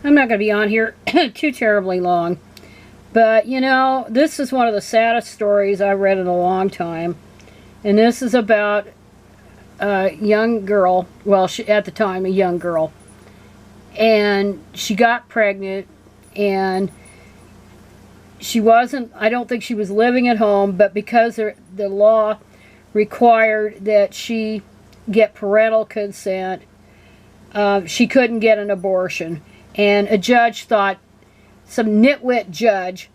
I'm not going to be on here too terribly long. But, you know, this is one of the saddest stories I've read in a long time. And this is about a young girl. Well, at the time, a young girl. And she got pregnant. And she wasn't, I don't think she was living at home. But because the law required that she get parental consent, she couldn't get an abortion. And a judge thought, some nitwit judge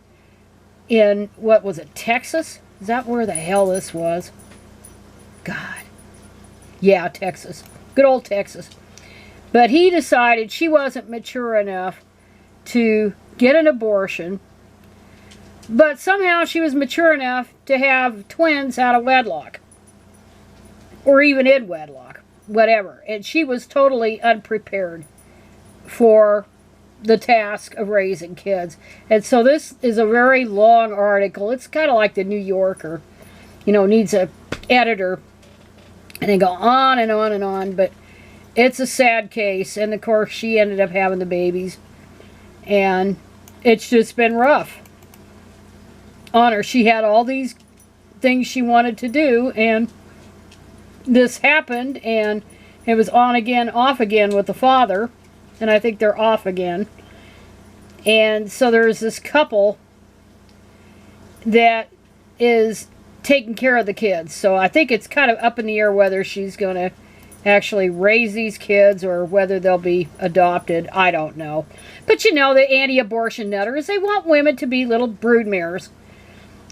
in, what was it, Texas? Is that where the hell this was? God. Yeah, Texas. Good old Texas. But he decided she wasn't mature enough to get an abortion. But somehow she was mature enough to have twins out of wedlock. Or even in wedlock. Whatever. And she was totally unprepared for the task of raising kids. And so this is a very long article. It's kind of like the New Yorker, you know, needs a editor. And they go on and on and on. But it's a sad case. And of course she ended up having the babies. And it's just been rough on her. She had all these things she wanted to do. And this happened. And it was on again, off again with the father. And I think they're off again. And so there's this couple that is taking care of the kids. So I think it's kind of up in the air whether she's going to actually raise these kids or whether they'll be adopted. I don't know. But you know, the anti-abortion nutters, they want women to be little broodmares.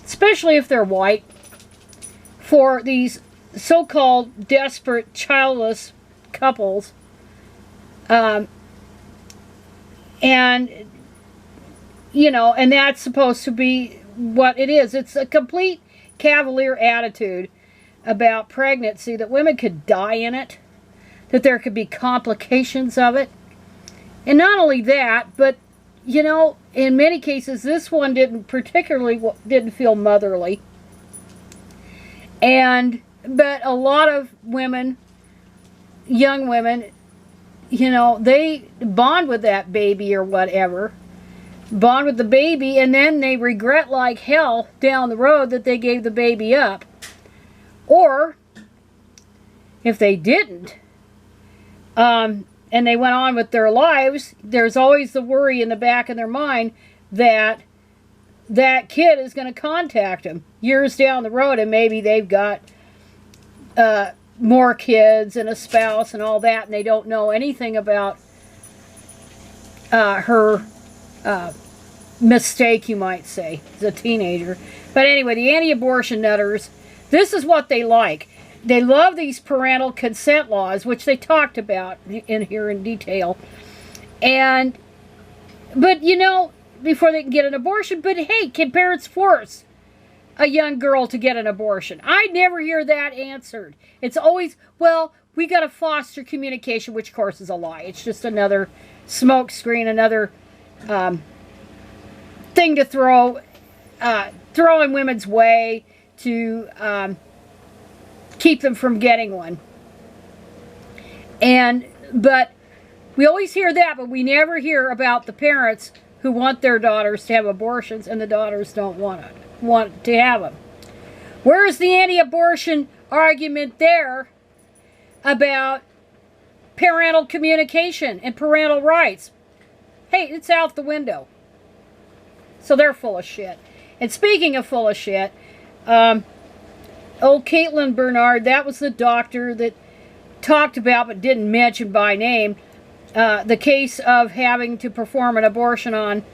Especially if they're white. For these so-called desperate, childless couples. And, you know, and that's supposed to be what it is. It's a complete cavalier attitude about pregnancy, that women could die in it, that there could be complications of it. And not only that, but, you know, in many cases, this one didn't feel motherly. But a lot of women, young women, you know, they bond with that baby or whatever. Bond with the baby, and then they regret like hell down the road that they gave the baby up. Or, if they didn't, and they went on with their lives, there's always the worry in the back of their mind that that kid is going to contact them years down the road, and maybe they've got more kids and a spouse and all that, and they don't know anything about her mistake, you might say, as a teenager. But anyway, the anti-abortion nutters, this is what they like. They love these parental consent laws, which they talked about in here in detail. But you know, before they can get an abortion, but hey, can parents force a young girl to get an abortion? I never hear that answered. It's always, well, we got to foster communication, which of course is a lie. It's just another smoke screen, another thing to throw in women's way to keep them from getting one. But we always hear that, but we never hear about the parents who want their daughters to have abortions and the daughters don't want to have them. Where's the anti-abortion argument there about parental communication and parental rights? Hey, it's out the window. So they're full of shit. And speaking of full of shit, old Caitlin Bernard, that was the doctor that talked about but didn't mention by name the case of having to perform an abortion on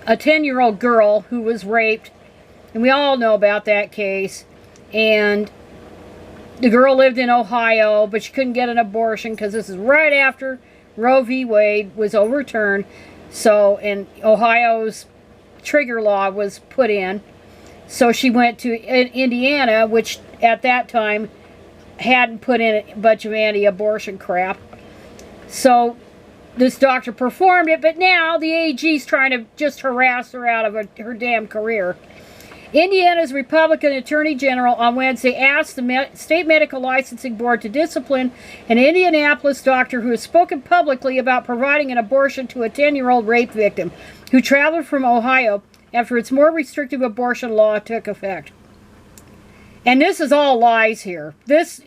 a 10-year-old girl who was raped. And we all know about that case. And the girl lived in Ohio, but she couldn't get an abortion because this is right after Roe v. Wade was overturned. So, and Ohio's trigger law was put in. So she went to Indiana, which at that time hadn't put in a bunch of anti-abortion crap. So this doctor performed it, but now the AG's trying to just harass her out of her damn career. Indiana's Republican Attorney General on Wednesday asked the state medical licensing board to discipline an Indianapolis doctor who has spoken publicly about providing an abortion to a 10-year-old rape victim who traveled from Ohio after its more restrictive abortion law took effect. And this is all lies here. This,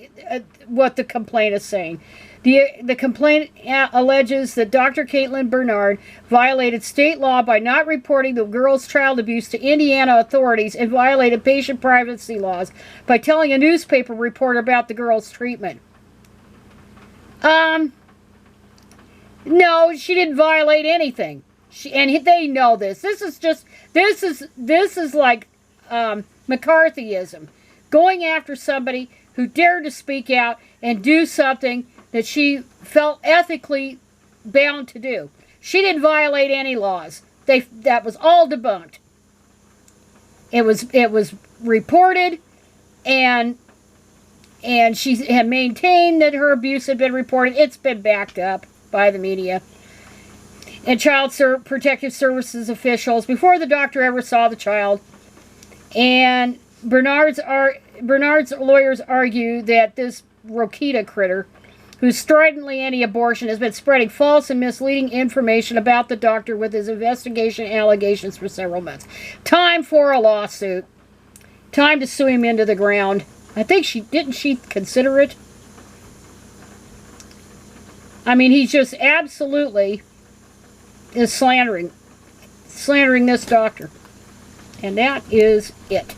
what the complaint is saying. The complaint alleges that Dr. Caitlin Bernard violated state law by not reporting the girl's child abuse to Indiana authorities and violated patient privacy laws by telling a newspaper reporter about the girl's treatment. No, she didn't violate anything. And they know this. This is like McCarthyism. Going after somebody who dared to speak out and do something that she felt ethically bound to do. She didn't violate any laws. That was all debunked. It was reported, and she had maintained that her abuse had been reported. It's been backed up by the media and Child Protective Services officials before the doctor ever saw the child. And Bernard's lawyers argue that this Rokita critter, who's stridently anti-abortion, has been spreading false and misleading information about the doctor with his investigation allegations for several months. Time for a lawsuit. Time to sue him into the ground. I think didn't she consider it? I mean, he's just absolutely is slandering this doctor. And that is it.